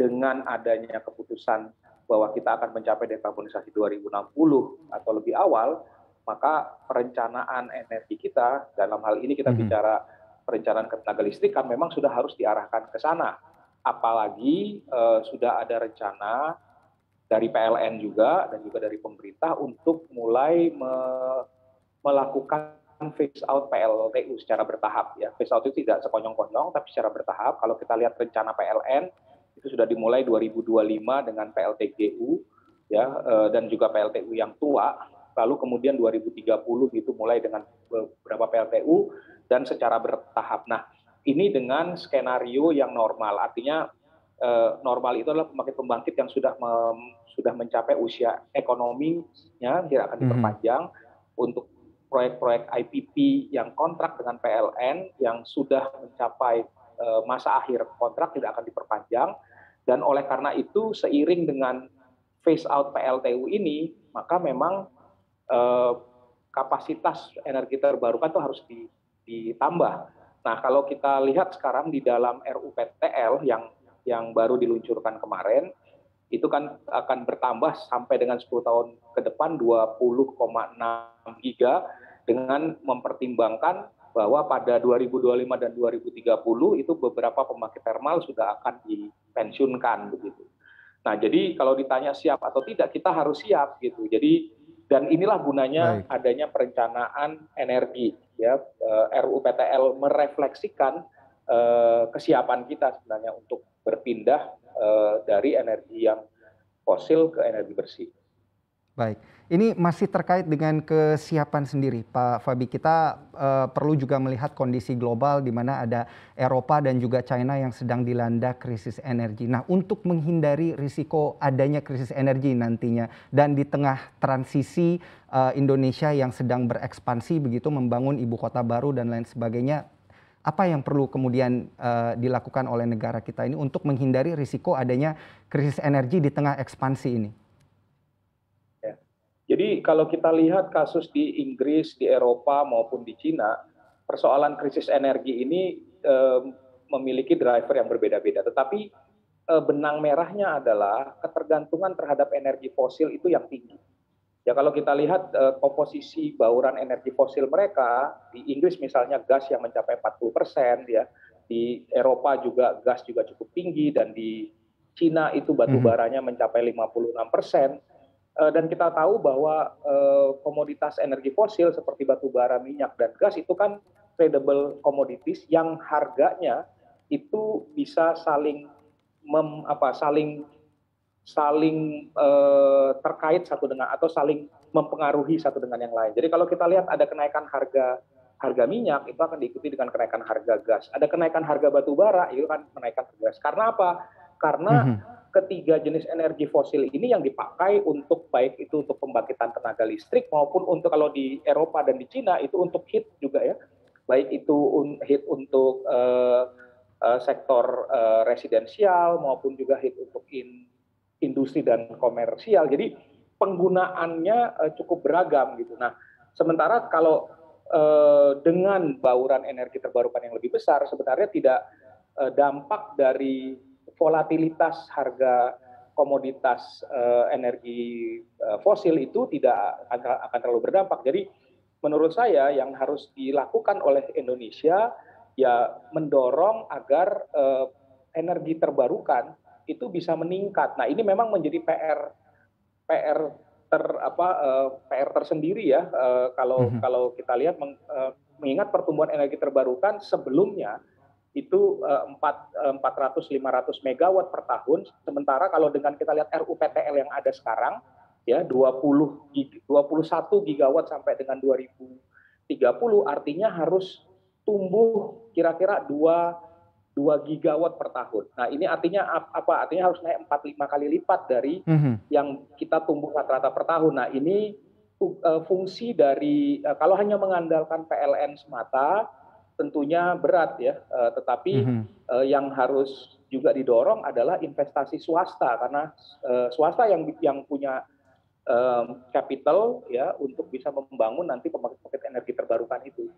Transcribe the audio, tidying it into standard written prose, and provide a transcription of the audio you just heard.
dengan adanya keputusan bahwa kita akan mencapai dekarbonisasi 2060 atau lebih awal, maka perencanaan energi kita, dalam hal ini kita Mhm. bicara perencanaan ketenaga listrikan, memang sudah harus diarahkan ke sana. Apalagi sudah ada rencana dari PLN juga dan juga dari pemerintah untuk mulai melakukan phase out PLTU secara bertahap ya. Phase out itu tidak sekonyong-konyong tapi secara bertahap. Kalau kita lihat rencana PLN itu sudah dimulai 2025 dengan PLTGU ya, dan juga PLTU yang tua. Lalu kemudian 2030 itu mulai dengan beberapa PLTU dan secara bertahap. Nah, ini dengan skenario yang normal. Artinya normal itu adalah pembangkit-pembangkit yang sudah mencapai usia ekonominya tidak akan Mhm. diperpanjang, untuk proyek-proyek IPP yang kontrak dengan PLN yang sudah mencapai masa akhir kontrak tidak akan diperpanjang, dan oleh karena itu seiring dengan phase out PLTU ini, maka memang eh, kapasitas energi terbarukan itu harus ditambah. Nah, kalau kita lihat sekarang di dalam RUPTL yang baru diluncurkan kemarin, itu kan akan bertambah sampai dengan 10 tahun ke depan 20,6 giga, dengan mempertimbangkan bahwa pada 2025 dan 2030 itu beberapa pembangkit thermal sudah akan dipensiunkan begitu. Nah, jadi kalau ditanya siap atau tidak, kita harus siap gitu. Jadi, dan inilah gunanya Baik. adanya perencanaan energi ya. RUU merefleksikan kesiapan kita sebenarnya untuk berpindah dari energi yang fosil ke energi bersih. Baik, ini masih terkait dengan kesiapan sendiri, Pak Fabi. Kita perlu juga melihat kondisi global di mana ada Eropa dan juga China yang sedang dilanda krisis energi. Nah, untuk menghindari risiko adanya krisis energi nantinya dan di tengah transisi Indonesia yang sedang berekspansi begitu, membangun ibu kota baru dan lain sebagainya, apa yang perlu kemudian dilakukan oleh negara kita ini untuk menghindari risiko adanya krisis energi di tengah ekspansi ini? Ya. Jadi kalau kita lihat kasus di Inggris, di Eropa maupun di Cina, persoalan krisis energi ini memiliki driver yang berbeda-beda. Tetapi benang merahnya adalah ketergantungan terhadap energi fosil itu yang tinggi. Ya kalau kita lihat komposisi bauran energi fosil mereka, di Inggris misalnya gas yang mencapai 40%, ya, di Eropa juga gas juga cukup tinggi, dan di Cina itu batu Mhm. baranya mencapai 56%. Dan kita tahu bahwa komoditas energi fosil seperti batu bara, minyak, dan gas itu kan tradable commodities yang harganya itu bisa saling saling saling terkait satu dengan, atau saling mempengaruhi satu dengan yang lain. Jadi kalau kita lihat ada kenaikan harga minyak, itu akan diikuti dengan kenaikan harga gas. Ada kenaikan harga batu bara, itu kan kenaikan harga gas. Karena apa? Karena Mhm. ketiga jenis energi fosil ini yang dipakai untuk, baik itu untuk pembangkitan tenaga listrik maupun untuk, kalau di Eropa dan di Cina itu untuk heat juga ya, baik itu heat untuk sektor residensial maupun juga heat untuk industri dan komersial. Jadi penggunaannya cukup beragam gitu. Nah, sementara kalau dengan bauran energi terbarukan yang lebih besar, sebenarnya tidak dampak dari volatilitas harga komoditas energi fosil itu tidak akan terlalu berdampak. Jadi menurut saya yang harus dilakukan oleh Indonesia ya mendorong agar energi terbarukan itu bisa meningkat. Nah, ini memang menjadi PR PR tersendiri ya, kalau Mhm. kalau kita lihat mengingat pertumbuhan energi terbarukan sebelumnya itu 400-500 megawatt per tahun, sementara kalau dengan kita lihat RUPTL yang ada sekarang ya 21 gigawatt sampai dengan 2030, artinya harus tumbuh kira-kira 2 gigawatt per tahun. Nah, ini artinya apa? Artinya harus naik 4-5 kali lipat dari Mhm. yang kita tumbuh rata-rata per tahun. Nah, ini fungsi dari kalau hanya mengandalkan PLN semata tentunya berat ya, tetapi Mhm. yang harus juga didorong adalah investasi swasta, karena swasta yang punya capital ya untuk bisa membangun nanti pembangkit energi terbarukan itu.